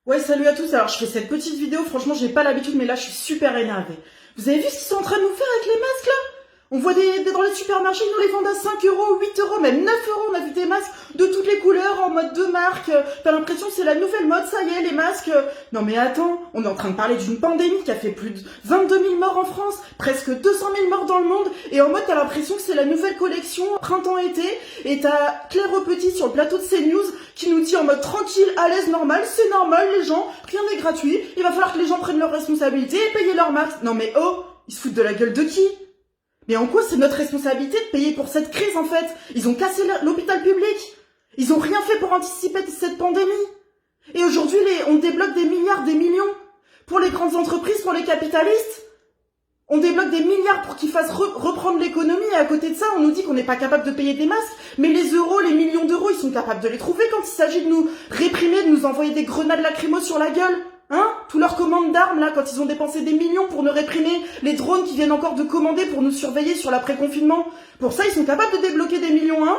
Ouais, salut à tous. Alors, je fais cette petite vidéo. Franchement, j'ai pas l'habitude, mais là, je suis super énervée. Vous avez vu ce qu'ils sont en train de nous faire avec les masques, là? On voit dans les supermarchés, ils nous les vendent à 5 euros, 8 euros, même 9 euros. On a vu des masques de toutes les couleurs, en mode de marque. T'as l'impression que c'est la nouvelle mode, ça y est, les masques. Non mais attends, on est en train de parler d'une pandémie qui a fait plus de 22 000 morts en France, presque 200 000 morts dans le monde. Et en mode, t'as l'impression que c'est la nouvelle collection printemps-été. Et t'as Claire Petit sur le plateau de CNews qui nous dit en mode tranquille, à l'aise, normal, c'est normal, les gens, rien n'est gratuit. Il va falloir que les gens prennent leurs responsabilités et payent leurs masques. Non mais oh, ils se foutent de la gueule de qui? Mais en quoi c'est notre responsabilité de payer pour cette crise en fait? Ils ont cassé l'hôpital public. Ils ont rien fait pour anticiper cette pandémie. Et aujourd'hui, on débloque des milliards, des millions. Pour les grandes entreprises, pour les capitalistes. On débloque des milliards pour qu'ils fassent reprendre l'économie. Et à côté de ça, on nous dit qu'on n'est pas capable de payer des masques. Mais les euros, les millions d'euros, ils sont capables de les trouver quand il s'agit de nous réprimer, de nous envoyer des grenades lacrymos sur la gueule. Hein? Tous leurs commandes d'armes, là, quand ils ont dépensé des millions pour nous réprimer, les drones qui viennent encore de commander pour nous surveiller sur l'après-confinement. Pour ça, ils sont capables de débloquer des millions, hein?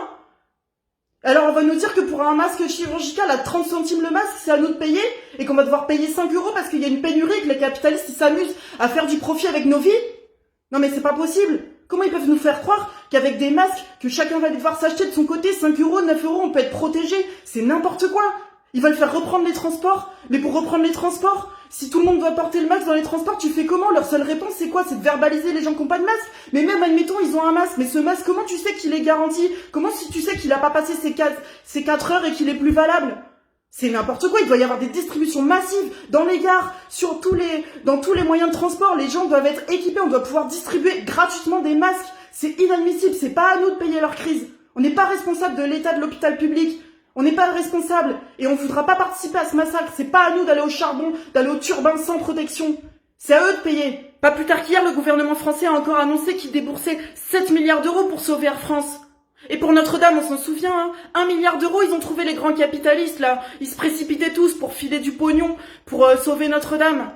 Alors on va nous dire que pour un masque chirurgical à 30 centimes le masque, c'est à nous de payer, et qu'on va devoir payer 5 euros parce qu'il y a une pénurie et que les capitalistes, ils s'amusent à faire du profit avec nos vies? Non mais c'est pas possible. Comment ils peuvent nous faire croire qu'avec des masques que chacun va devoir s'acheter de son côté, 5 euros, 9 euros, on peut être protégé? C'est n'importe quoi. Ils veulent faire reprendre les transports. Mais pour reprendre les transports, si tout le monde doit porter le masque dans les transports, tu fais comment? Leur seule réponse, c'est quoi? C'est de verbaliser les gens qui n'ont pas de masque. Mais même, admettons, ils ont un masque. Mais ce masque, comment tu sais qu'il est garanti? Comment si tu sais qu'il n'a pas passé ses 4 heures et qu'il est plus valable? C'est n'importe quoi. Il doit y avoir des distributions massives dans les gares, dans tous les moyens de transport. Les gens doivent être équipés. On doit pouvoir distribuer gratuitement des masques. C'est inadmissible. C'est pas à nous de payer leur crise. On n'est pas responsable de l'état de l'hôpital public. On n'est pas responsable et on voudra pas participer à ce massacre. C'est pas à nous d'aller au charbon, d'aller au turbin sans protection. C'est à eux de payer. Pas plus tard qu'hier, le gouvernement français a encore annoncé qu'il déboursait 7 milliards d'euros pour sauver Air France. Et pour Notre-Dame, on s'en souvient, hein, 1 milliard d'euros, ils ont trouvé les grands capitalistes, là. Ils se précipitaient tous pour filer du pognon, pour sauver Notre-Dame.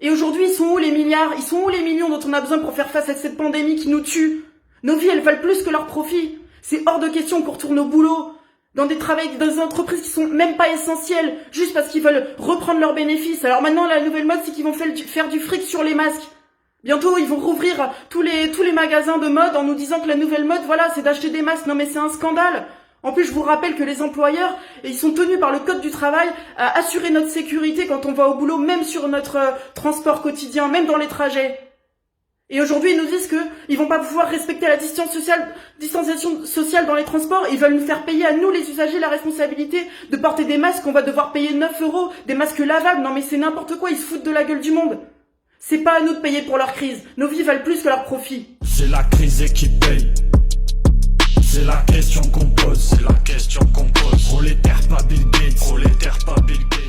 Et aujourd'hui, ils sont où les milliards? Ils sont où les millions dont on a besoin pour faire face à cette pandémie qui nous tue? Nos vies, elles valent plus que leurs profits. C'est hors de question qu'on retourne au boulot. Dans des entreprises qui sont même pas essentielles, juste parce qu'ils veulent reprendre leurs bénéfices. Alors maintenant, la nouvelle mode, c'est qu'ils vont faire du fric sur les masques. Bientôt, ils vont rouvrir tous les magasins de mode en nous disant que la nouvelle mode, voilà, c'est d'acheter des masques. Non mais c'est un scandale. En plus, je vous rappelle que les employeurs, ils sont tenus par le code du travail à assurer notre sécurité quand on va au boulot, même sur notre transport quotidien, même dans les trajets. Et aujourd'hui, ils nous disent qu'ils vont pas pouvoir respecter la distanciation sociale dans les transports. Ils veulent nous faire payer à nous, les usagers, la responsabilité de porter des masques qu'on va devoir payer 9 euros, des masques lavables. Non mais c'est n'importe quoi, ils se foutent de la gueule du monde. C'est pas à nous de payer pour leur crise. Nos vies valent plus que leurs profits. C'est la crise qui paye. C'est la question qu'on pose.